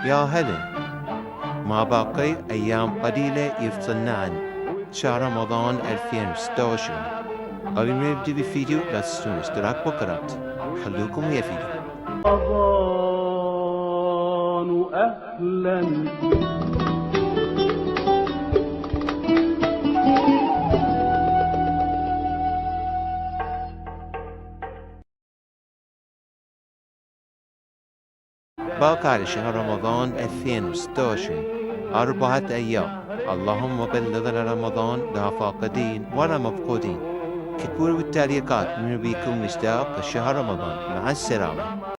يا هلا، ما باقي أيام قليلة يفصلنا عن شهر رمضان 2016. قبل ما نبدأ بالفيديو لا تنسون الاشتراك والقناة. خلوكم ويا فيديو. رمضان أهلا باقي على شهر رمضان 2016 4 أيام. اللهم بلغنا رمضان لا فاقدين ولا مفقودين. كتبوا بالتعليقات من بيكم مشتاق لشهر رمضان. مع السلامة.